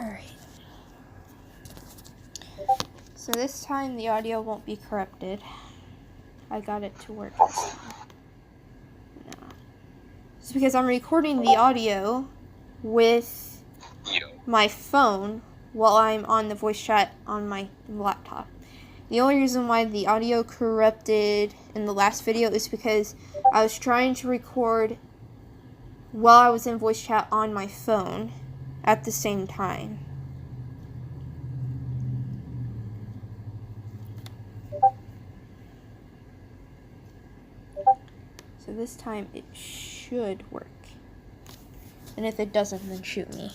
Alright. So this time the audio won't be corrupted. I got it to work this time. No. It's because I'm recording the audio with my phone while I'm on the voice chat on my laptop. The only reason why the audio corrupted in the last video is because I was trying to record while I was in voice chat on my phone at the same time. So this time it should work. And if it doesn't, then shoot me.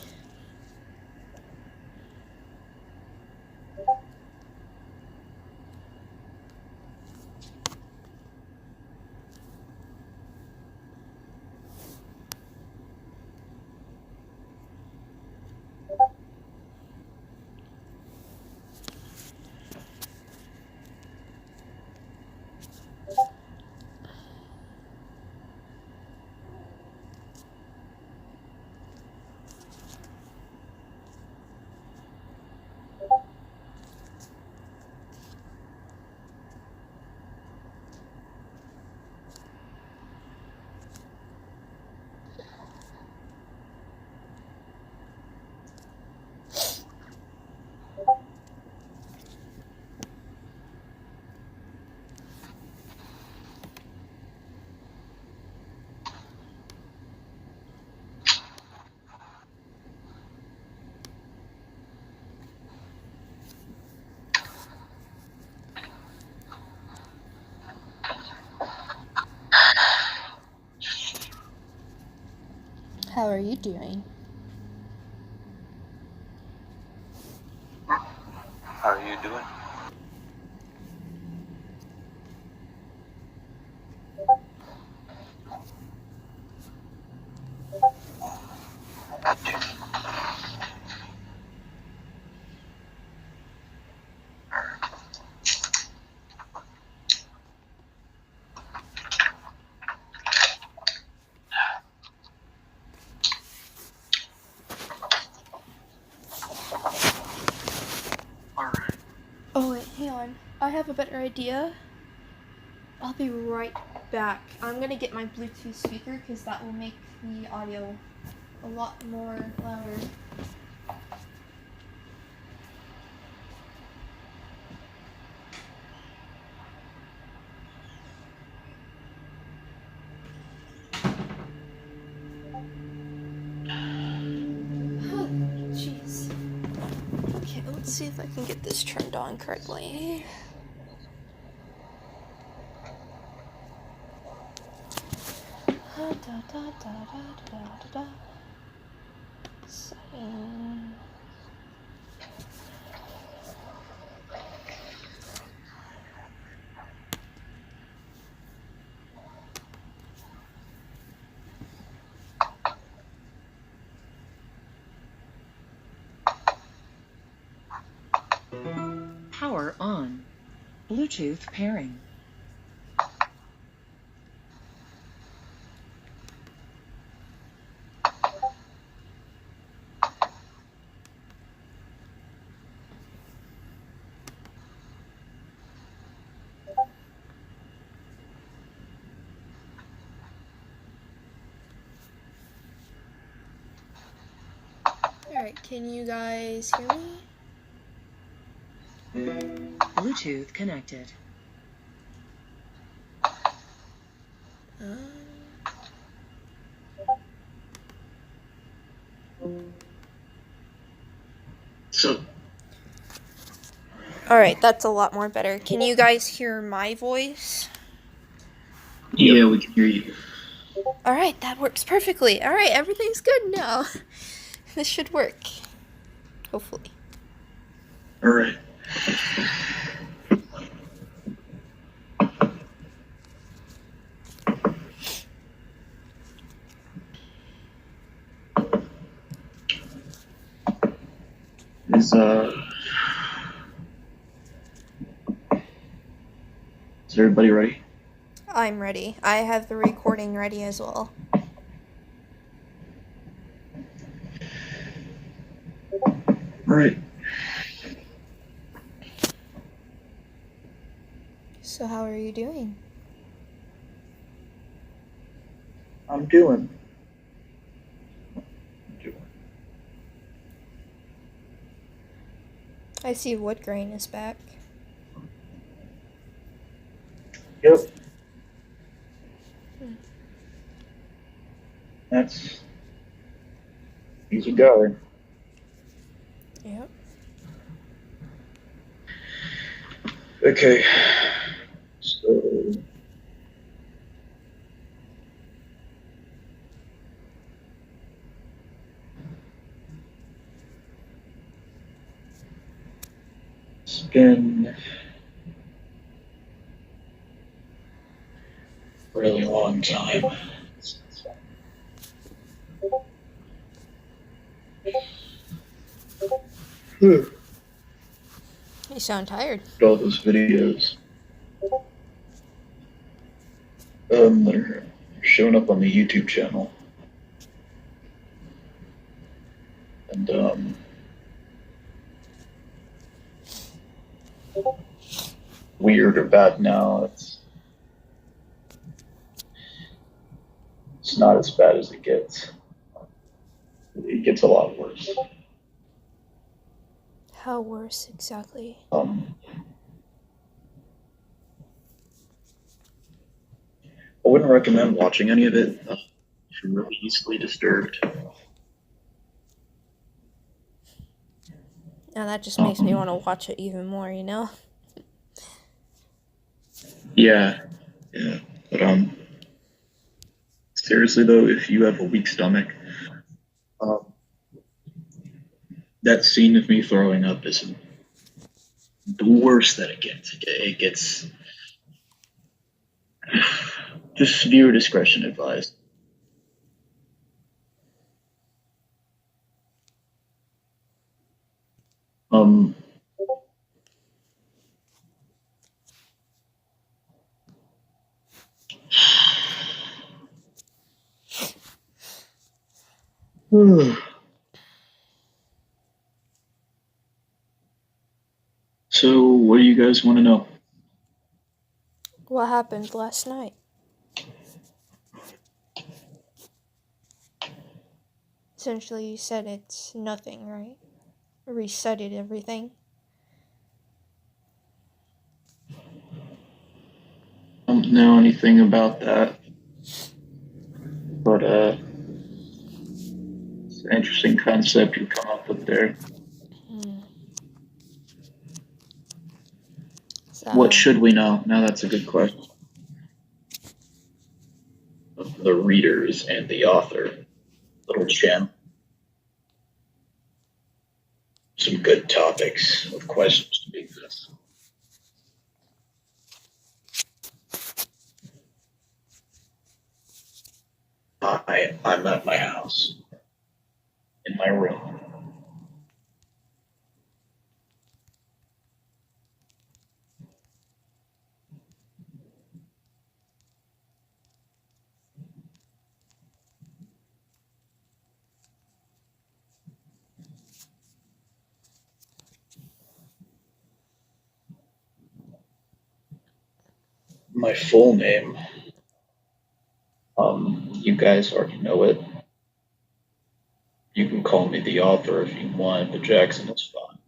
How are you doing? How are you doing? Oh wait, hang on. I have a better idea. I'll be right back. I'm gonna get my Bluetooth speaker because that will make the audio a lot more louder. Oh, jeez. Okay, let's see if I can get this turned on correctly. Setting. Power on. Bluetooth pairing. Alright, can you guys hear me? Bluetooth connected. Alright, that's a lot more better. Can you guys hear my voice? Yeah, we can hear you. Alright, that works perfectly. Alright, everything's good now. This should work. Hopefully. Alright. Is everybody ready? I'm ready. I have the recording ready as well. Right. So how are you doing? I'm doing. I see wood grain is back. Yep. Hmm. That's. He's a guy. Yep. Okay. So. It's been a really long time. You sound tired. All those videos that are showing up on the YouTube channel. And weird or bad now, it's not as bad as it gets. It gets a lot worse. How worse exactly? I wouldn't recommend watching any of it if you're really easily disturbed. Now that just makes me want to watch it even more, you know? Yeah, but seriously though, if you have a weak stomach, um, that scene of me throwing up is the worst that it gets. It gets just viewer discretion advised. Um, so, what do you guys want to know? What happened last night? Essentially, you said it's nothing, right? Recited everything. I don't know anything about that, but it's an interesting concept you come up with there. So, What should we know? Now that's a good question. The readers and the author, little channel. Some good topics of questions to be asked. I'm at my house, in my room. My full name, you guys already know it. You can call me the author if you want, but Jackson is fine.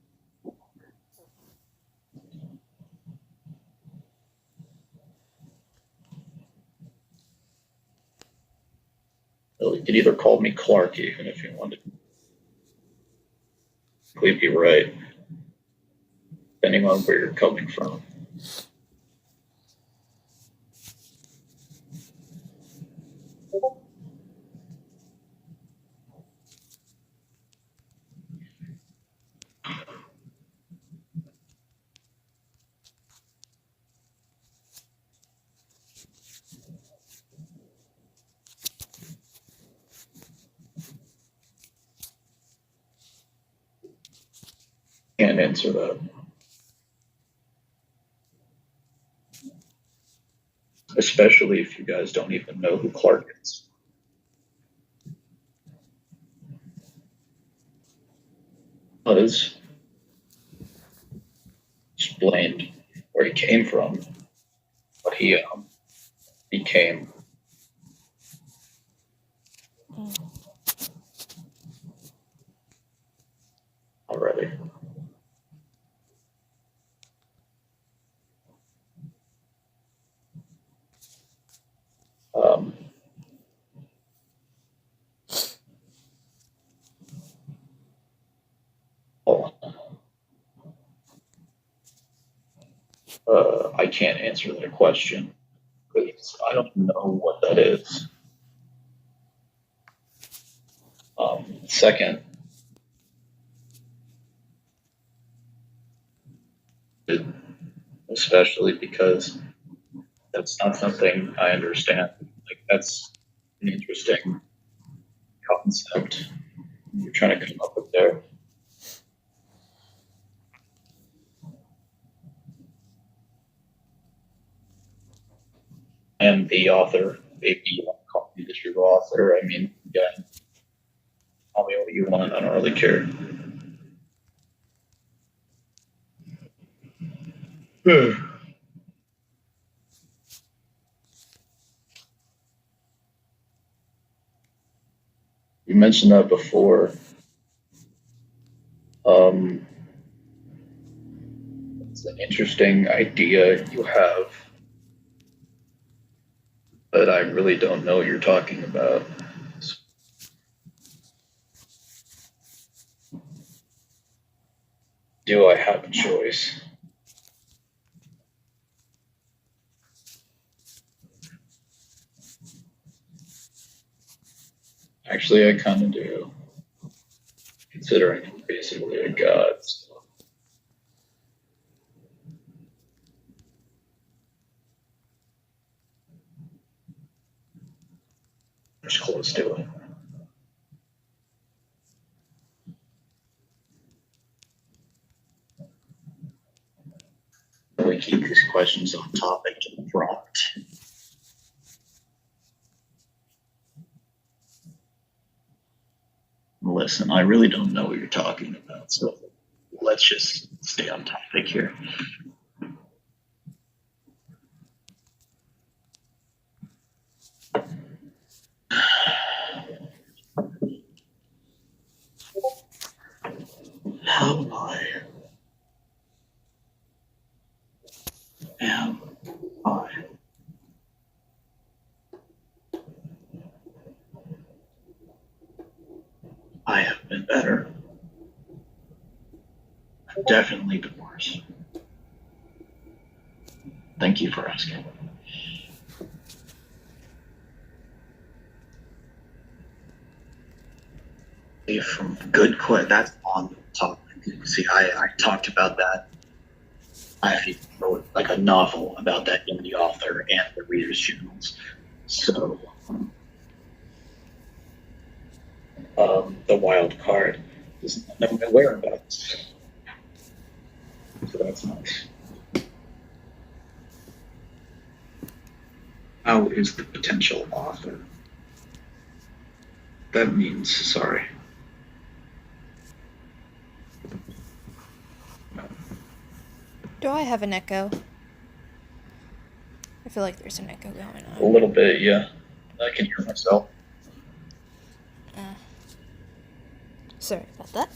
You could either call me Clark even if you wanted. We'd be right, depending on where you're coming from. Can't answer that. Especially if you guys don't even know who Clark is. What is is, explained where he came from, what he became. Already. I can't answer that question because I don't know what that is. Second, especially because that's not something I understand. Like, that's an interesting concept you're trying to come up with there. I am the author. Maybe you want to call me the true author. I mean, again, call me what you want. I don't really care. You mentioned that before. It's an interesting idea you have, but I really don't know what you're talking about. Do I have a choice? Actually, I kind of do, considering I'm basically a god. So. Just close to it. We keep these questions on topic and prompt. Listen, I really don't know what you're talking about, so let's just stay on topic here. How am I? I have been better. I've definitely been worse. Thank you for asking. From good quit, that's on topic. See, I talked about that. I even wrote like a novel about that in the author and the readers' journals. So, the wild card doesn't know my whereabouts. So that's nice. How is the potential author? That means, sorry. Do I have an echo? I feel like there's an echo going on. A little bit, yeah. I can hear myself. Sorry about that.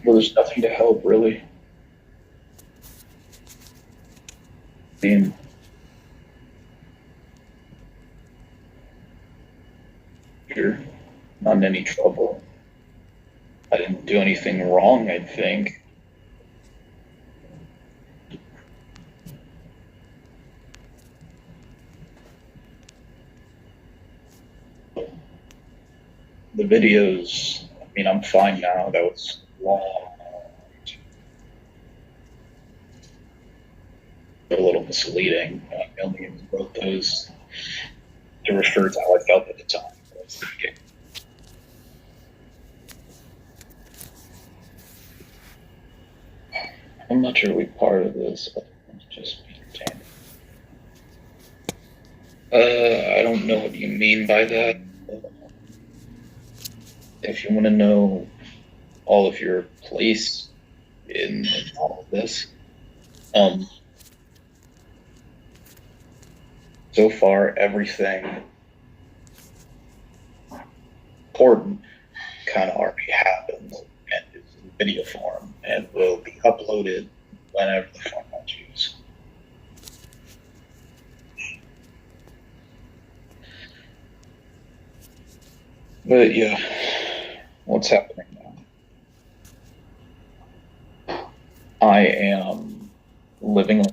Well, there's nothing to help, really. I mean, you're not in any trouble. I didn't do anything wrong, I think. The videos, I mean, I'm fine now. That was long. A little misleading. I only wrote those to refer to how I felt at the time. I was thinking. I'm not sure we part of this, but just be entertained. I don't know what you mean by that. If you want to know all of your place in all of this, so far everything important kind of already happened and is in video form and will be uploaded whenever the format choose. But yeah, what's happening now? I am living on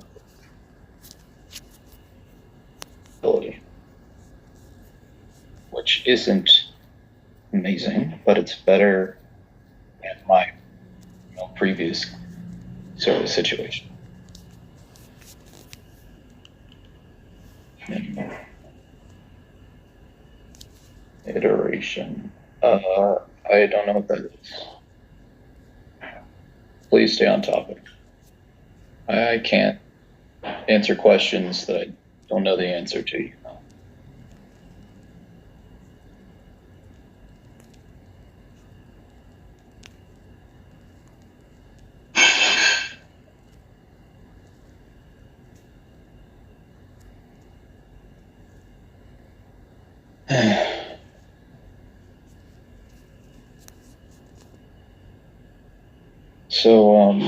ability, which isn't amazing, but it's better than my previous sort of situation. Iteration. I don't know what that is. Please stay on topic. I can't answer questions that I don't know the answer to. So,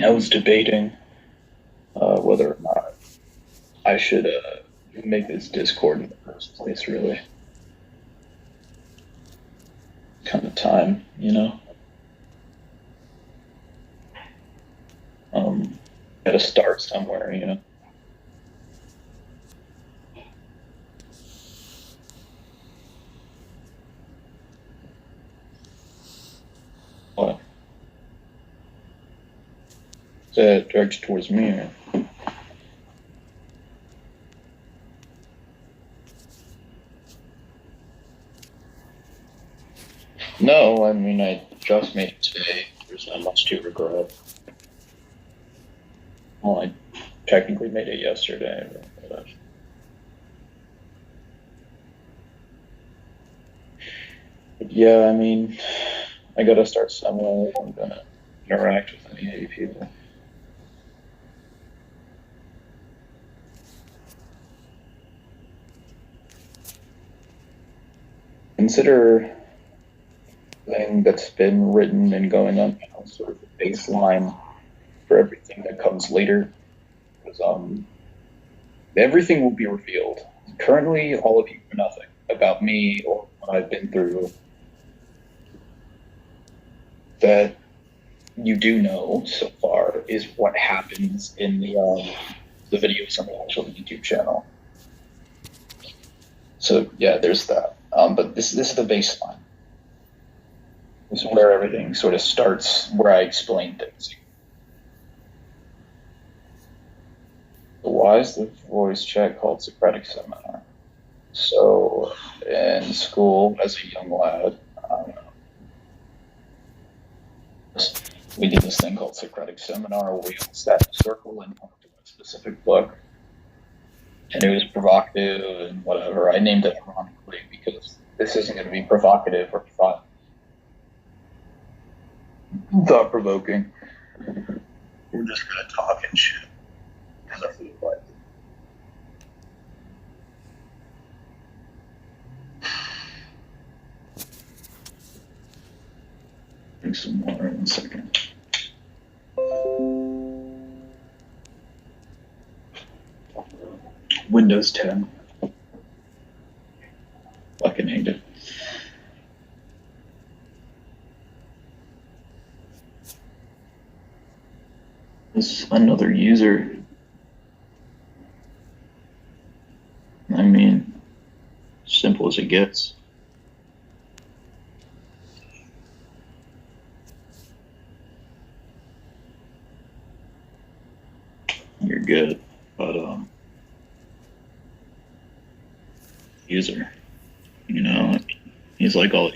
I was debating whether or not I should make this Discord in the first place, really. Kind of time, you know? Gotta start somewhere, you know? What? Is that directed towards me, or? No, I mean, I just made it today. There's not much to regret. Well, I technically made it yesterday. But yeah, I mean, I gotta start somewhere if I'm gonna interact with any people. Consider thing that's been written and going on now, sort of the baseline for everything that comes later. Because everything will be revealed. Currently, all of you know nothing about me or what I've been through. That you do know so far is what happens in the videos on the actual YouTube channel. So yeah, there's that. But this is the baseline. This is where everything sort of starts, where I explain things. So why is the voice chat called Socratic Seminar? So in school, as a young lad, we did this thing called Socratic Seminar, where we all sat in a circle and talked about a specific book. And it was provocative and whatever. I named it ironically because this isn't going to be provocative or fun. Thought-provoking. We're just going to talk and shit. Because I feel like it. Drink some water in a second. Windows 10. Fucking hate it. This another user. I mean, simple as it gets. You're good, but user, you know, he's like all.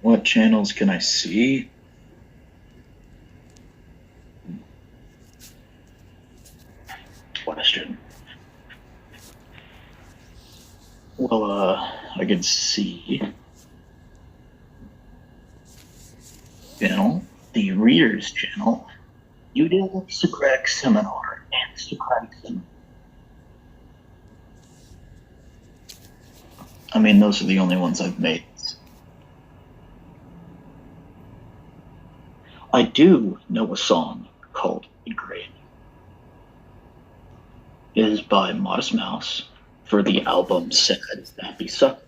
What channels can I see? Question. Well, I can see channel, the Readers channel, UDIL, Socratic Seminar, and Socratic Seminar. I mean, those are the only ones I've made. I do know a song called The Grade. It is by Modest Mouse for the album Sad Happy Sucker.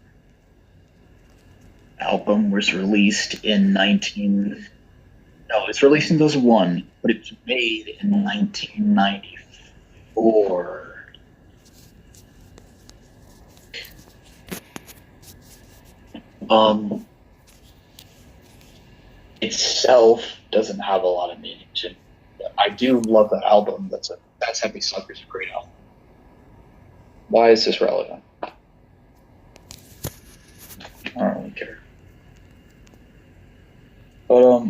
Album was released in it's released in 2001, but it was made in 1994. Itself doesn't have a lot of meaning to me. But I do love that album. That's Happy Sucker's a great album. Why is this relevant? I don't really care. But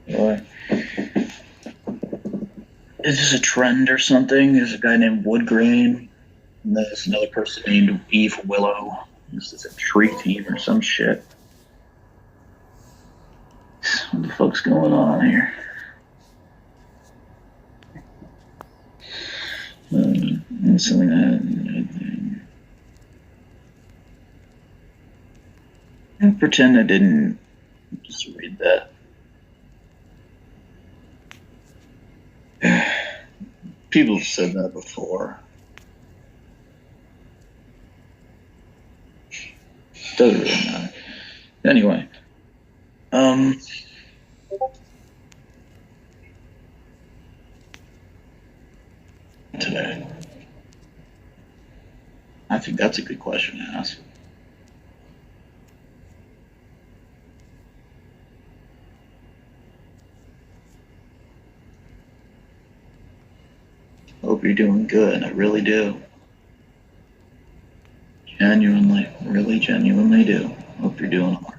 anyway. Is this a trend or something? There's a guy named Woodgrain, and there's another person named Eve Willow. This is a tree theme or some shit. What the fuck's going on here? Something I pretend I didn't just read that. People have said that before. Doesn't really matter. Anyway, today, I think that's a good question to ask. Hope you're doing good. I really do. Genuinely, really genuinely do. Hope you're doing all right.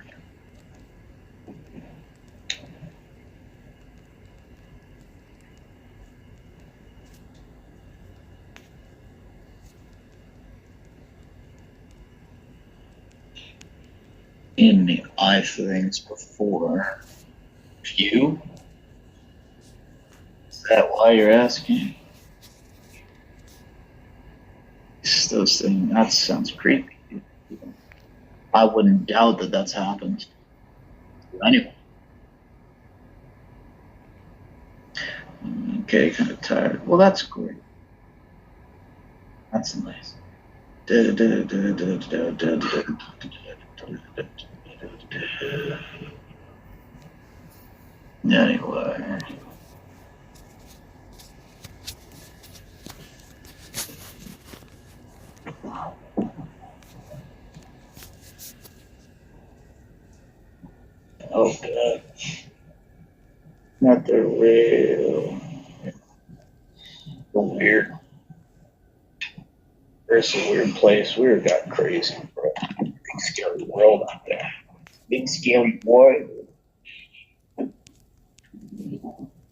In the eye things before you? Is that why you're asking? Those things, that sounds creepy. I wouldn't doubt that that's happened. Anyway. Okay, kind of tired. Well, that's great. That's nice. Anyway. Oh, God. Not the real. Weird. It's a weird place. Weird got crazy, bro. Big scary world out there. Big scary world.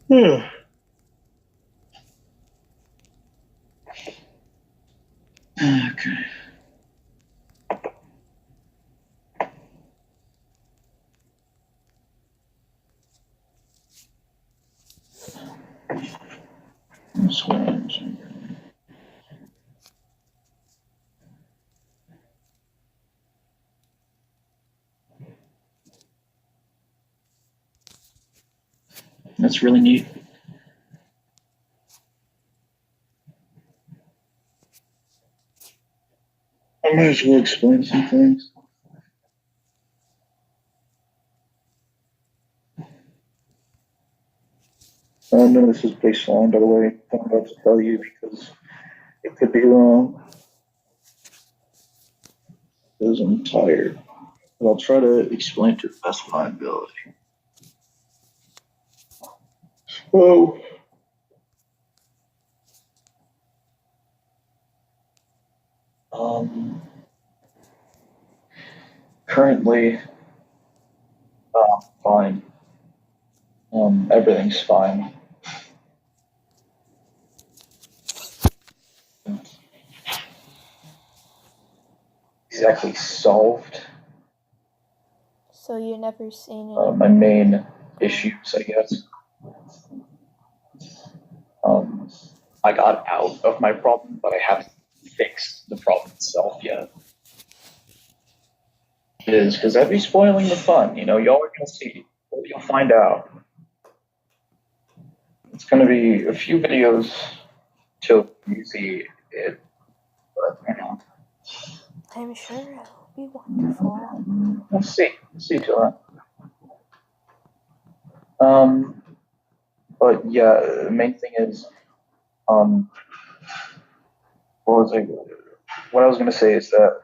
Yeah. Okay. That's really neat. I might as well explain some things. None of this is baseline, by the way. I'm about to tell you because it could be wrong. Because I'm tired. But I'll try to explain to the best of my ability. So, Currently, fine. Everything's fine. Exactly solved So you never seen any. my main issues, I guess. I got out of my problem, but I haven't fixed the problem itself yet. It is because I'd be spoiling the fun. You know, y'all are gonna see. You'll find out. It's gonna be a few videos till you see it, but you know, I'm sure it'll be wonderful. we'll see. We'll see till then. But yeah, the main thing is, what was I? What I was gonna say is that,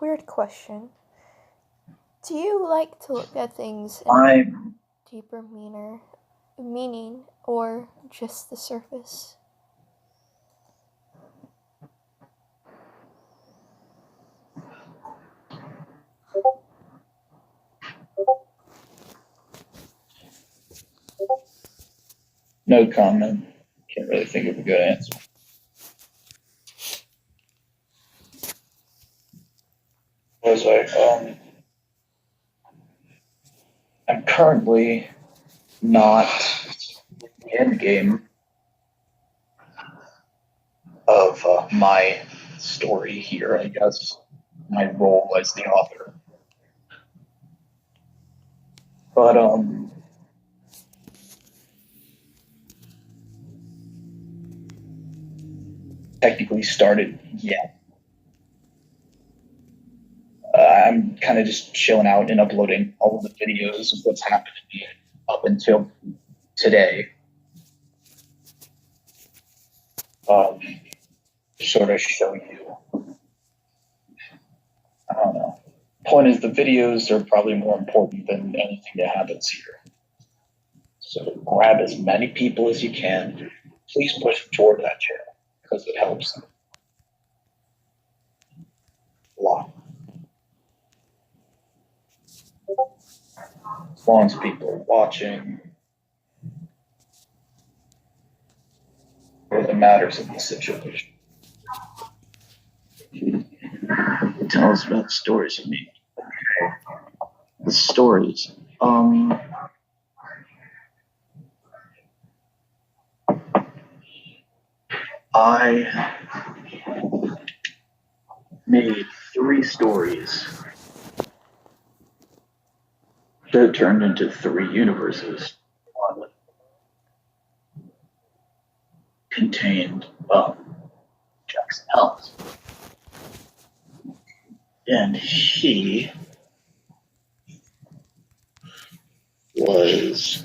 Weird question. Do you like to look at things in a I'm deeper meaning or just the surface? no comment. Can't really think of a good answer. Was I? I'm currently not in the end game of my story here, I guess, my role as the author. But technically started yet. I'm kind of just chilling out and uploading all of the videos of what's happened to me up until today. Sort of show you. I don't know. Point is, the videos are probably more important than anything that happens here. So grab as many people as you can. Please push them toward that channel because it helps a lot. As long as people are watching, it matters in this situation. Tell us about the stories you mean. The stories. I made 3 stories that turned into 3 universes. One contained Jackson Ellis, and he was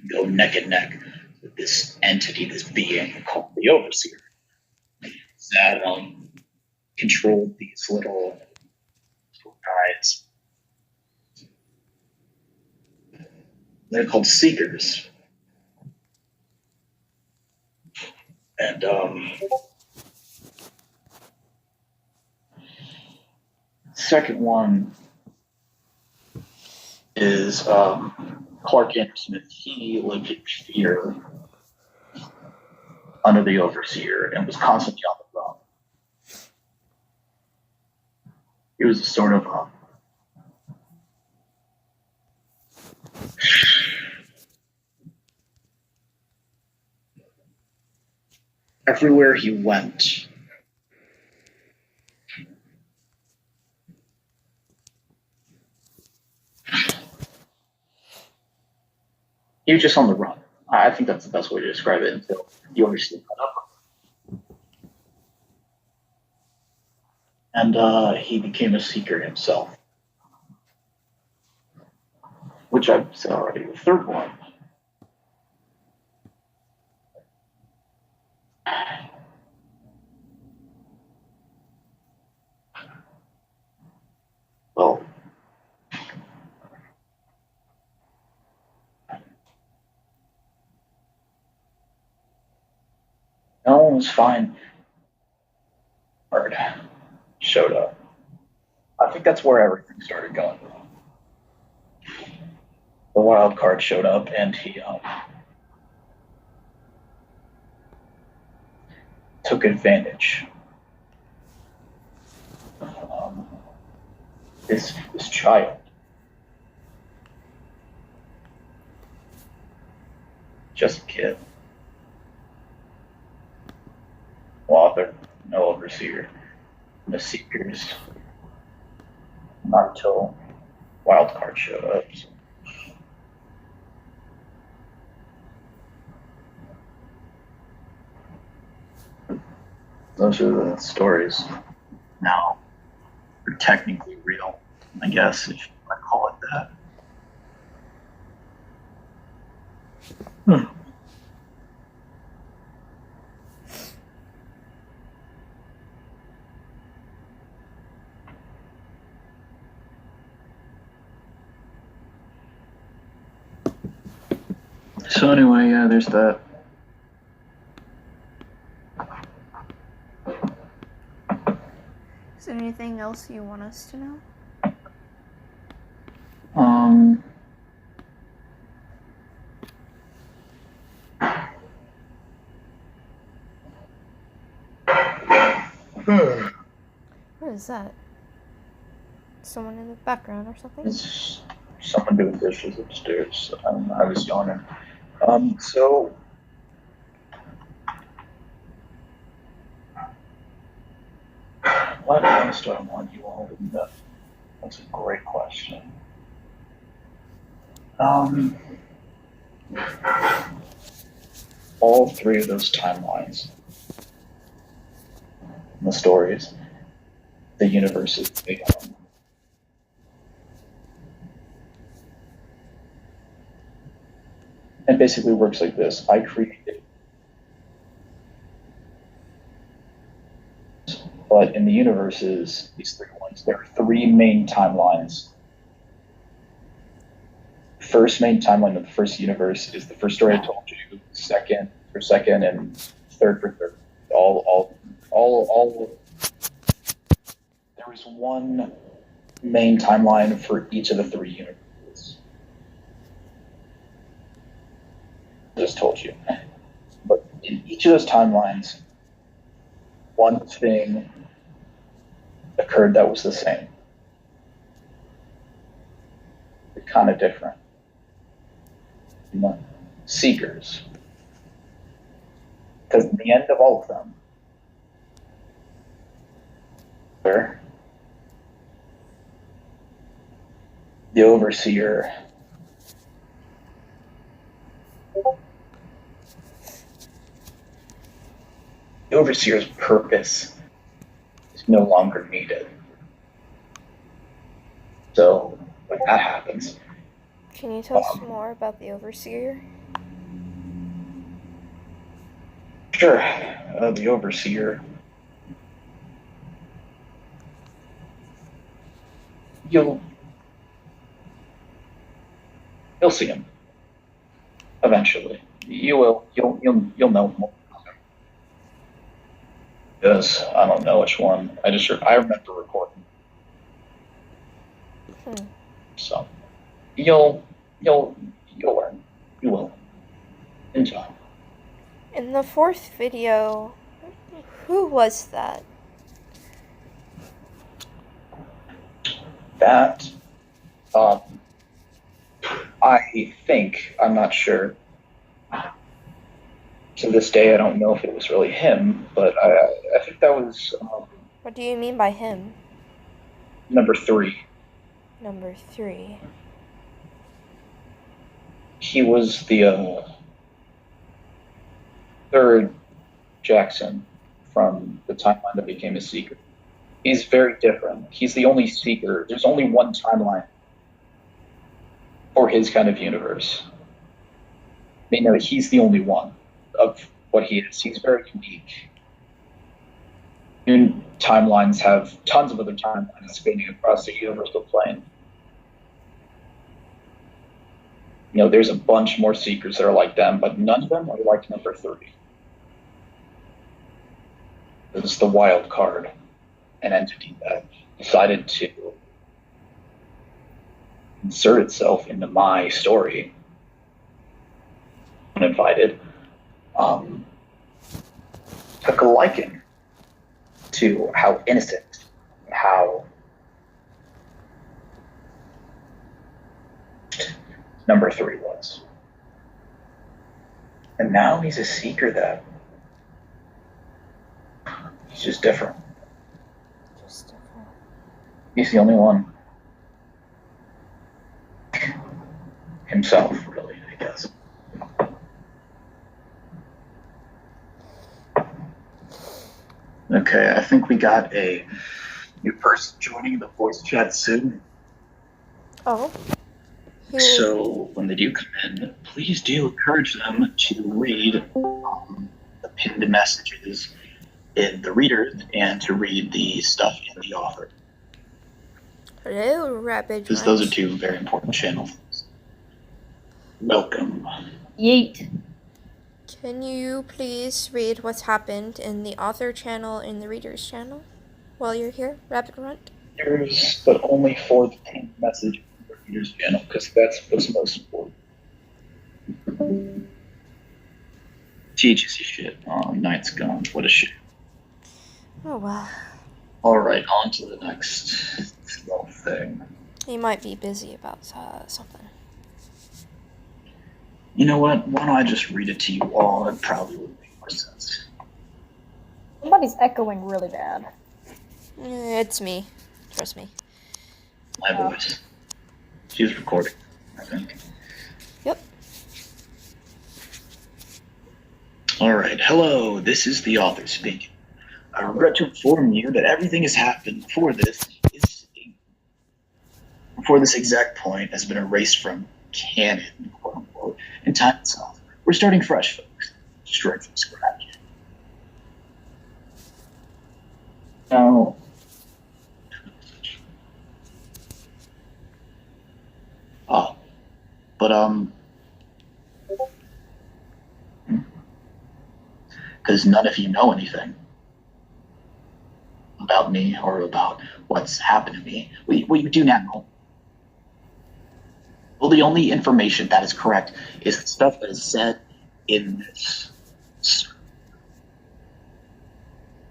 go neck and neck with this entity, this being called the Overseer, that controlled these little guys. They're called Seekers. And second one is Clark Anderson. He lived in fear under the Overseer and was constantly on the run. He was a sort of everywhere he went, he was just on the run. I think that's the best way to describe it until the Overseer caught up. And he became a Seeker himself, which I've said already. The third one well, not only was fine. Bird showed up. I think that's where everything started going wrong. The wild card showed up, and he took advantage of this child. Just a kid. No author, no overseer, no seekers. Not until Wildcard showed up. Those are the stories. Now, they're technically real, I guess, if you want to call it that. So anyway, yeah, there's that. Is there anything else you want us to know? What is that? Someone in the background or something? It's someone doing dishes upstairs. I was yawning. So what else do I want you all to know? That's a great question. All three of those timelines, the stories, the universes they own. It basically works like this. I created, but in the universes, these three ones, there are three main timelines. First main timeline of the first universe is the first story I told you, second for second, and third for third. All. There is one main timeline for each of the three universes. I just told you. But in each of those timelines, one thing occurred that was the same. They're kind of different. Seekers. Because in the end of all of them, the overseer the overseer's purpose is no longer needed. So when that happens, can you tell us more about the overseer? Sure. The overseer. You'll see him eventually. You'll know more. Because I don't know which one. I remember recording. So you'll learn. You will. In time. In the fourth video, who was that? That, I think, I'm not sure. To this day, I don't know if it was really him, but I think that was. What do you mean by him? Number 3. Number 3. He was the third Jackson from the timeline that became a Seeker. He's very different. He's the only Seeker. There's only one timeline for his kind of universe. He's the only one of what he is. He's very unique. New timelines have tons of other timelines spanning across the universal plane. There's a bunch more Seekers that are like them, but none of them are like number 3. was the wild card, an entity that decided to insert itself into my story uninvited, took a liking to how innocent, how number 3 was. And now he's a seeker that he's just different. He's the only one. Himself, really, I guess. Okay, I think we got a new person joining the voice chat soon. Oh. So when they do come in, please do encourage them to read the pinned messages in the reader and to read the stuff in the author. Hello, Rapid. Because those are 2 very important channels. Welcome. Yeet. Can you please read what's happened in the author channel and the readers channel while you're here, Rapid Runt? Readers, but only for the pinned message in the readers channel, because that's what's most important. Teaches you shit. Oh, night's gone. What a shit. Oh, wow. Alright, on to the next little thing. He might be busy about something. You know what? Why don't I just read it to you all? It probably would make more sense. Somebody's echoing really bad. It's me. Trust me. My voice. She's recording, I think. Yep. Alright, hello, this is the author speaking. I regret to inform you that everything has happened before this exact point has been erased from canon, quote unquote, in time itself. We're starting fresh, folks. Straight from scratch. Now, because none of you know anything about me or about what's happened to me. What you do now, well, the only information that is correct is the stuff that is said in this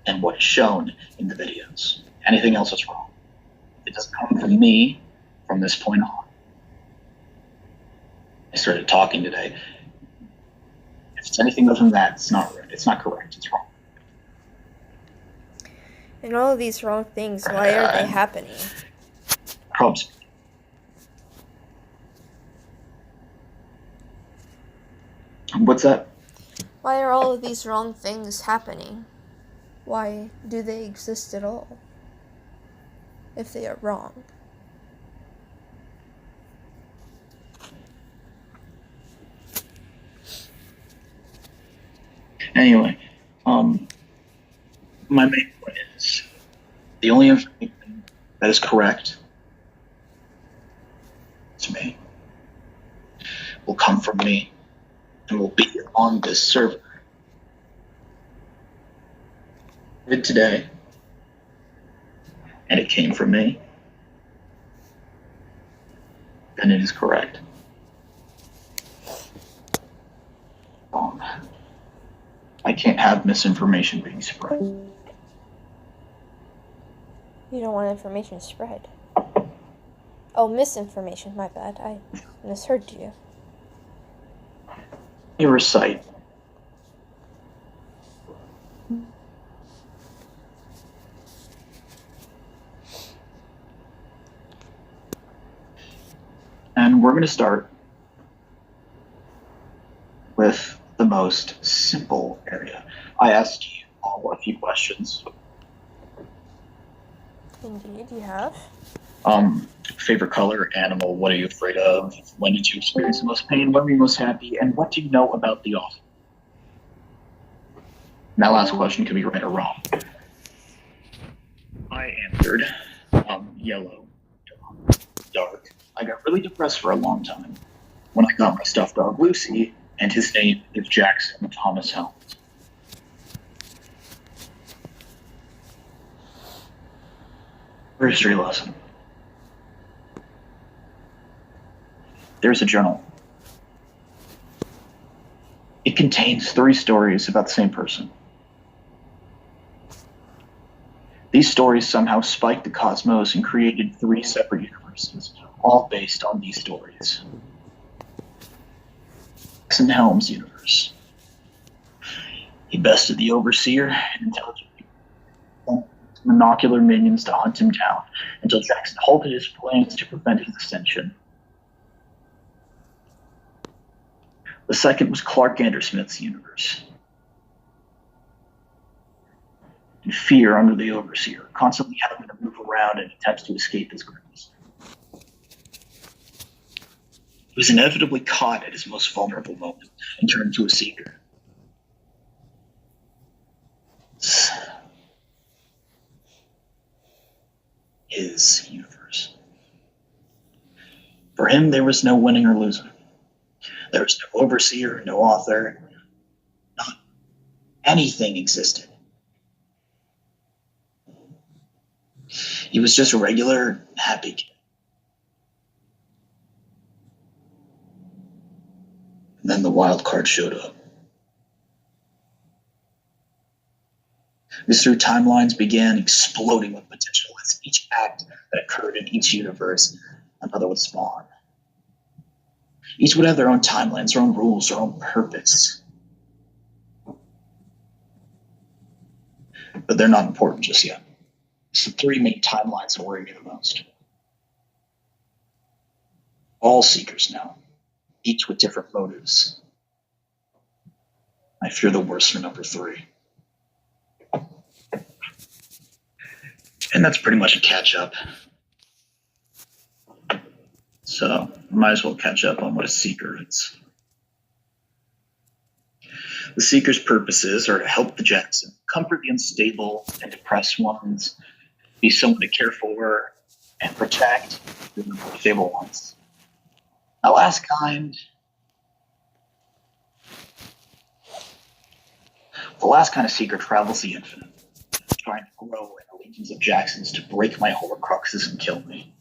and what is shown in the videos. Anything else is wrong. It doesn't come from me from this point on. I started talking today. If it's anything other than that, it's not right. It's not correct. It's wrong. And all of these wrong things, why are they happening? Probs. What's that? Why are all of these wrong things happening? Why do they exist at all? If they are wrong. Anyway, my main point is the only information that is correct to me will come from me and will be on this server. Today, and it came from me, then it is correct. I can't have misinformation being spread. You don't want information spread. Oh, misinformation, my bad. I misheard you. You recite. And we're going to start with the most simple area. I asked you all a few questions. Indeed, you have. Favorite color, animal, what are you afraid of? When did you experience the most pain? When were you most happy? And what do you know about the author? And that last question could be right or wrong. I answered yellow, dark. I got really depressed for a long time when I got my stuffed dog Lucy, and his name is Jackson Thomas Helms. History lesson. There's a journal. It contains 3 stories about the same person. These stories somehow spiked the cosmos and created 3 separate universes, all based on these stories. Jackson Helm's universe. He bested the Overseer and intelligent people, monocular minions to hunt him down until Jackson halted his plans to prevent his ascension. The second was Clark Andersmith's universe. In fear under the Overseer, constantly having to move around in attempts to escape his grasp. He was inevitably caught at his most vulnerable moment and turned to a seeker. His universe. For him, there was no winning or losing. There was no Overseer, no Auth0r. Not anything existed. He was just a regular, happy kid. And then the wild card showed up. Mystery timelines began exploding with potential as each act that occurred in each universe, another would spawn. Each would have their own timelines, their own rules, their own purpose. But they're not important just yet. It's the 3 main timelines that worry me the most. All seekers now, each with different motives. I fear the worst for number 3. And that's pretty much a catch-up. So, might as well catch up on what a seeker is. The seeker's purposes are to help the Jackson, comfort the unstable and depressed ones, be someone to care for and protect the more stable ones. The last kind of seeker travels the infinite, trying to grow in the legions of Jacksons to break my Horcruxes and kill me.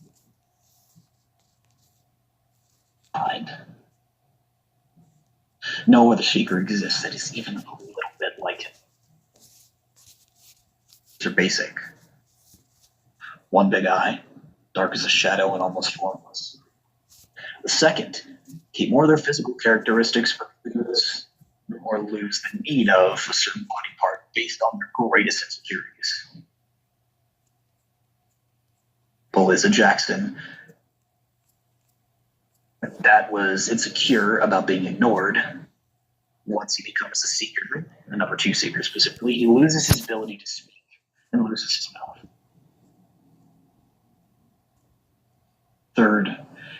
No other seeker exists that is even a little bit like him. They're basic. One big eye, dark as a shadow and almost formless. The second, keep more of their physical characteristics for lose than need of a certain body part based on their greatest insecurities. Belizza Jackson, that was insecure about being ignored. Once he becomes a seeker, the number 2 seeker specifically, he loses his ability to speak and loses his mouth. Third,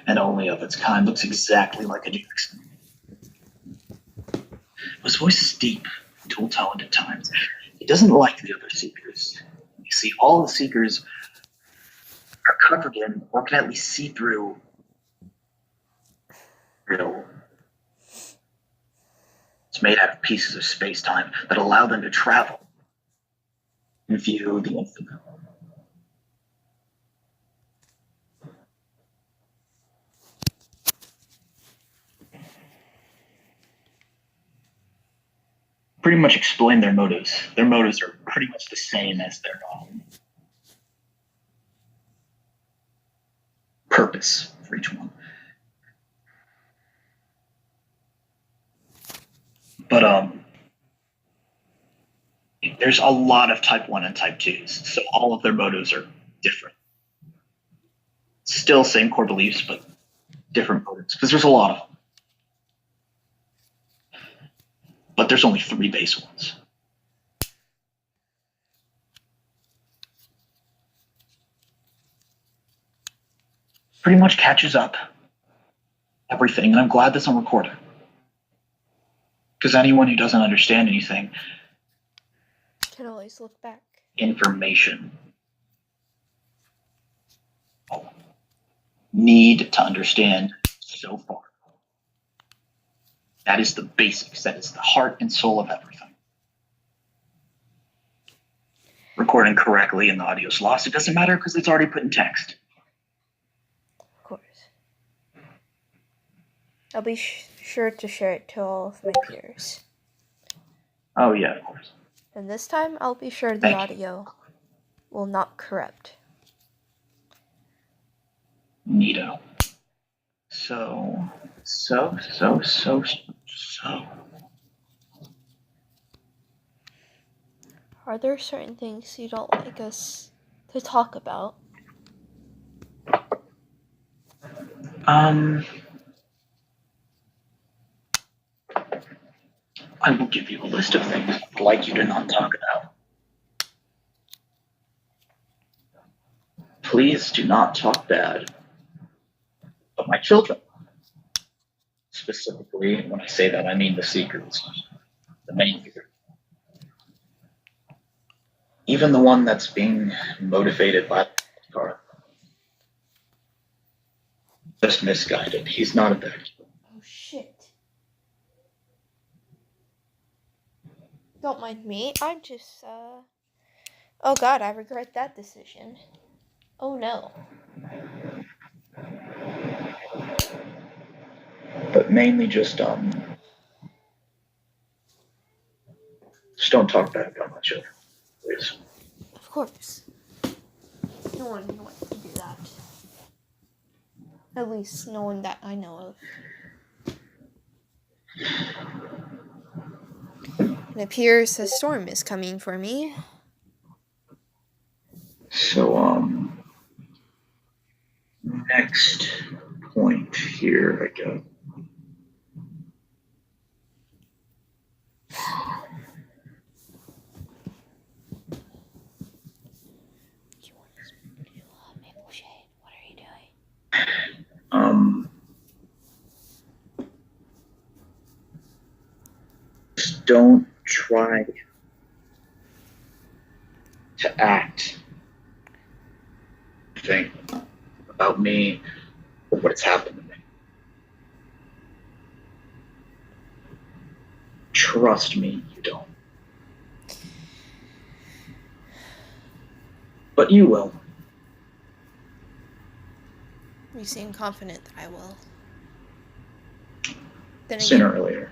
and only of its kind, looks exactly like a Jackson. His voice is deep, dual-toned at times. He doesn't like the other seekers. You see, all the seekers are covered in, or can at least see through, real. It's made out of pieces of space-time that allow them to travel and view the infinite. Pretty much explain their motives. Their motives are pretty much the same as their purpose for each one. But there's a lot of type 1 and type 2s, so all of their motives are different. Still same core beliefs, but different motives, because there's a lot of them. But there's only 3 base ones. Pretty much catches up everything, and I'm glad that's on recording. Because anyone who doesn't understand anything Can always look back. Information. Need to understand so far. That is the basics. That is the heart and soul of everything. recording correctly and the audio's lost, it doesn't matter because it's already put in text. Of course. I'll be sure to share it to all of my peers. Oh, yeah, of course. And this time, I'll be sure the Thank you. audio will not corrupt. Neato. So. Are there certain things you don't like us to talk about? I will give you a list of things I'd like you to not talk about. Please do not talk bad of my children. Specifically, when I say that, I mean the secrets, the main secret. Even the one that's being motivated by the car. Just misguided. He's not a bad kid. Oh, shit. Don't mind me. I'm just, Oh, God, I regret that decision. Oh, no. But mainly just don't talk bad about my children, please. Of course. No one wants to do that. At least no one that I know of. It appears a storm is coming for me. So, next point here, I guess. You want to speak to Maple Shade? What are you doing? Just don't try to act, think about me or what's happened to me. Trust me, you don't. But you will. You seem confident that I will. Then Sooner or later.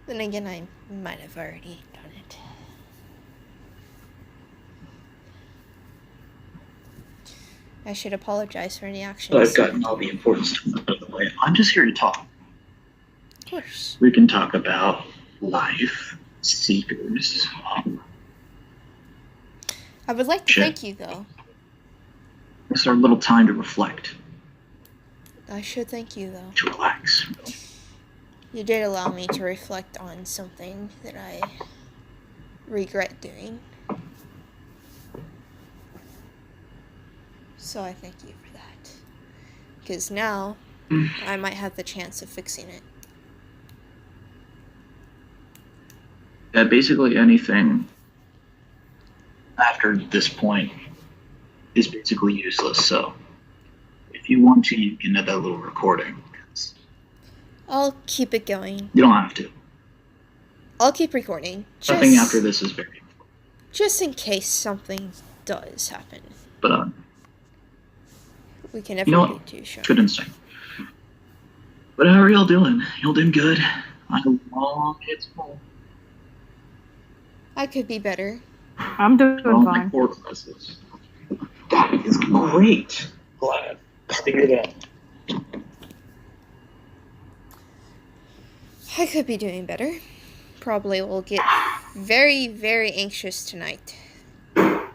Then again, I might have already done it. I should apologize for any actions. But I've gotten all the important stuff out of the way. I'm just here to talk. Of course. We can talk about life, seekers. I would like to thank you, though. It's our little time to reflect, I should thank you, though. to relax. You did allow me to reflect on something that I regret doing. So I thank you for that. Because now, I might have the chance of fixing it. Yeah, basically anything after this point is basically useless. So if you want to, you can add that little recording. I'll keep it going. You don't have to. I'll keep recording. Nothing after this is very important. Just in case something does happen. But We can never you know be what? too sure. Good instinct. But how are y'all doing? Y'all doing good? I know long it's full. I could be better. I'm doing All my fine. core classes. That is great. Glad to hear that. I could be doing better. Probably will get very, very anxious tonight. I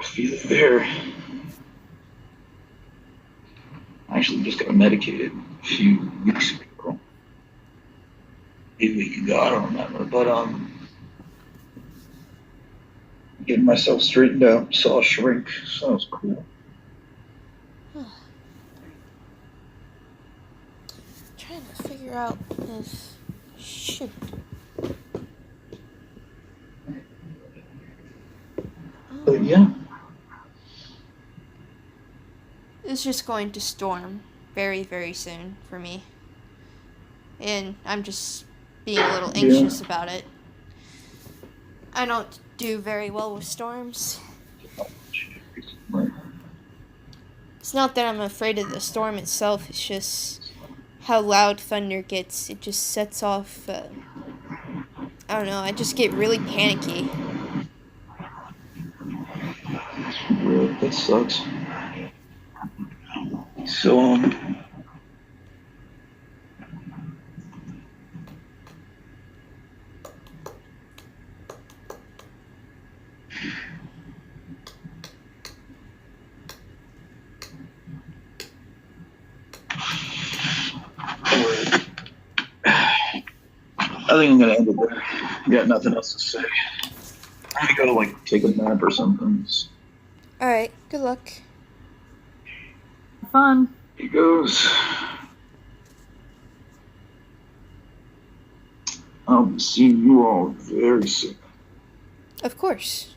feel it there. I actually just got medicated a few weeks ago. A week ago, I don't remember. But getting myself straightened out, saw a shrink, so that was cool. Trying to figure out if... Shoot. But yeah. It's just going to storm very, very soon for me. And I'm just being a little anxious about it. I don't do very well with storms. It's not that I'm afraid of the storm itself, it's just how loud thunder gets. It just sets off, I don't know, I just get really panicky. Yeah, that sucks. So, I think I'm gonna end it there. Got nothing else to say. I'm gonna go like take a nap or something. Alright, good luck. Fun. He goes. I'll be seeing you all very soon. Of course.